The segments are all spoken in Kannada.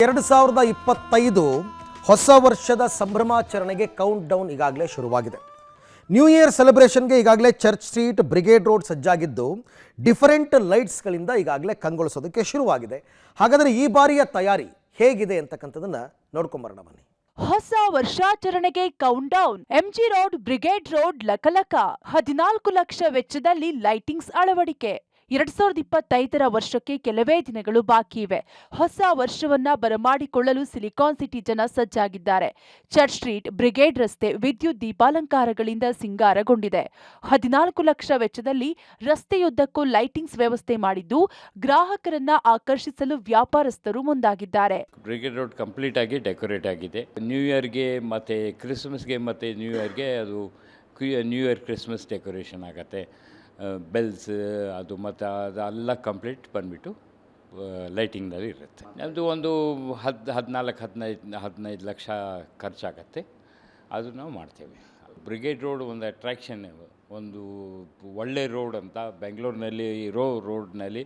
2025 ಹೊಸ ವರ್ಷದ ಸಂಭ್ರಮಾಚರಣೆಗೆ ಕೌಂಟ್ ಡೌನ್ ಈಗಾಗಲೇ ಶುರುವಾಗಿದೆ. ನ್ಯೂ ಇಯರ್ ಸೆಲೆಬ್ರೇಷನ್ಗೆ ಈಗಾಗಲೇ ಚರ್ಚ್ ಸ್ಟ್ರೀಟ್, ಬ್ರಿಗೇಡ್ ರೋಡ್ ಸಜ್ಜಾಗಿದ್ದು ಡಿಫರೆಂಟ್ ಲೈಟ್ಸ್ಗಳಿಂದ ಈಗಾಗಲೇ ಕಂಗೊಳಿಸೋದಕ್ಕೆ ಶುರುವಾಗಿದೆ. ಹಾಗಾದರೆ ಈ ಬಾರಿಯ ತಯಾರಿ ಹೇಗಿದೆ ಅಂತಕ್ಕಂಥದ್ದನ್ನ ನೋಡ್ಕೊಂಬರೋಣ ಬನ್ನಿ. ಹೊಸ ವರ್ಷಾಚರಣೆಗೆ countdown. MG road, brigade road ಲಕಲಕ. 14 ಲಕ್ಷ ವೆಚ್ಚದಲ್ಲಿ ಲೈಟಿಂಗ್ಸ್ ಅಳವಡಿಕೆ. 2025 ವರ್ಷಕ್ಕೆ ಕೆಲವೇ ದಿನಗಳು ಬಾಕಿ ಇವೆ. ಹೊಸ ವರ್ಷವನ್ನ ಬರಮಾಡಿಕೊಳ್ಳಲು ಸಿಲಿಕಾನ್ ಸಿಟಿ ಜನ ಸಜ್ಜಾಗಿದ್ದಾರೆ. ಚರ್ಚ್ ಸ್ಟ್ರೀಟ್, ಬ್ರಿಗೇಡ್ ರಸ್ತೆ ವಿದ್ಯುತ್ ದೀಪಾಲಂಕಾರಗಳಿಂದ ಸಿಂಗಾರಗೊಂಡಿದೆ. 14 ಲಕ್ಷ ವೆಚ್ಚದಲ್ಲಿ ರಸ್ತೆಯುದ್ದಕ್ಕೂ ಲೈಟಿಂಗ್ಸ್ ವ್ಯವಸ್ಥೆ ಮಾಡಿದ್ದು ಗ್ರಾಹಕರನ್ನ ಆಕರ್ಷಿಸಲು ವ್ಯಾಪಾರಸ್ಥರು ಮುಂದಾಗಿದ್ದಾರೆ. ಬ್ರಿಗೇಡ್ ರೋಡ್ ಕಂಪ್ಲೀಟ್ ಆಗಿ ಡೆಕೋರೇಟ್ ಆಗಿದೆ. ನ್ಯೂ ಇಯರ್ಗೆ ಮತ್ತು ಕ್ರಿಸ್ಮಸ್ಗೆ ಮತ್ತು ನ್ಯೂ ಇಯರ್ಗೆ ಅದು ನ್ಯೂ ಇಯರ್ ಕ್ರಿಸ್ಮಸ್ ಡೆಕೋರೇಷನ್ ಆಗುತ್ತೆ. ಬೆಲ್ಸ್ ಅದು ಮತ್ತು ಅದೆಲ್ಲ ಕಂಪ್ಲೀಟ್ ಬಂದುಬಿಟ್ಟು ಲೈಟಿಂಗ್ನಲ್ಲಿ ಇರುತ್ತೆ. ಅದು ಒಂದು 14-15 ಲಕ್ಷ ಖರ್ಚಾಗತ್ತೆ. ಅದು ನಾವು ಮಾಡ್ತೇವೆ. ಬ್ರಿಗೇಡ್ ರೋಡ್ ಒಂದು ಅಟ್ರ್ಯಾಕ್ಷನ್, ಒಂದು ಒಳ್ಳೆ ರೋಡ್ ಅಂತ ಬೆಂಗಳೂರಿನಲ್ಲಿ ಇರೋ ರೋಡ್ನಲ್ಲಿ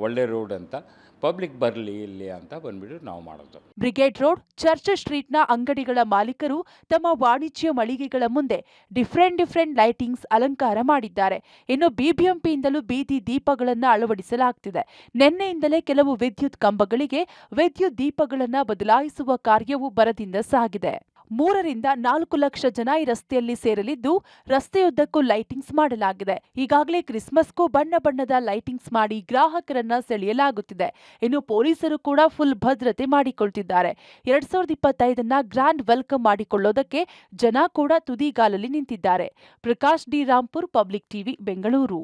ಒಳ್ಳೆ ರೋಡ್ ಅಂತ ಪಬ್ಲಿಕ್ ಬರಲಿ ಇಲ್ಲಿ ಅಂತ ಬಂದ್ಬಿಟ್ಟು ನಾವು ಮಾಡೋದು. ಬ್ರಿಗೇಡ್ ರೋಡ್, ಚರ್ಚ್ ಸ್ಟ್ರೀಟ್ನ ಅಂಗಡಿಗಳ ಮಾಲೀಕರು ತಮ್ಮ ವಾಣಿಜ್ಯ ಮಳಿಗೆಗಳ ಮುಂದೆ ಡಿಫರೆಂಟ್ ಲೈಟಿಂಗ್ಸ್ ಅಲಂಕಾರ ಮಾಡಿದ್ದಾರೆ. ಇನ್ನು ಬಿಬಿಎಂಪಿಯಿಂದಲೂ ಬೀದಿ ದೀಪಗಳನ್ನು ಅಳವಡಿಸಲಾಗುತ್ತಿದೆ. ನಿನ್ನೆಯಿಂದಲೇ ಕೆಲವು ವಿದ್ಯುತ್ ಕಂಬಗಳಿಗೆ ವಿದ್ಯುತ್ ದೀಪಗಳನ್ನು ಬದಲಾಯಿಸುವ ಕಾರ್ಯವು ಭರದಿಂದ ಸಾಗಿದೆ. 3-4 ಲಕ್ಷ ಜನ ಈ ರಸ್ತೆಯಲ್ಲಿ ಸೇರಲಿದ್ದು ರಸ್ತೆಯುದ್ದಕ್ಕೂ ಲೈಟಿಂಗ್ಸ್ ಮಾಡಲಾಗಿದೆ. ಈಗಾಗಲೇ ಕ್ರಿಸ್ಮಸ್ಗೂ ಬಣ್ಣದ ಲೈಟಿಂಗ್ಸ್ ಮಾಡಿ ಗ್ರಾಹಕರನ್ನ ಸೆಳೆಯಲಾಗುತ್ತಿದೆ. ಇನ್ನು ಪೊಲೀಸರು ಕೂಡ ಫುಲ್ ಭದ್ರತೆ ಮಾಡಿಕೊಳ್ತಿದ್ದಾರೆ. 2025 ಗ್ರ್ಯಾಂಡ್ ವೆಲ್ಕಮ್ ಮಾಡಿಕೊಳ್ಳೋದಕ್ಕೆ ಜನ ಕೂಡ ತುದಿಗಾಲಲ್ಲಿ ನಿಂತಿದ್ದಾರೆ. Prakash D Rampur, public TV, Bengaluru.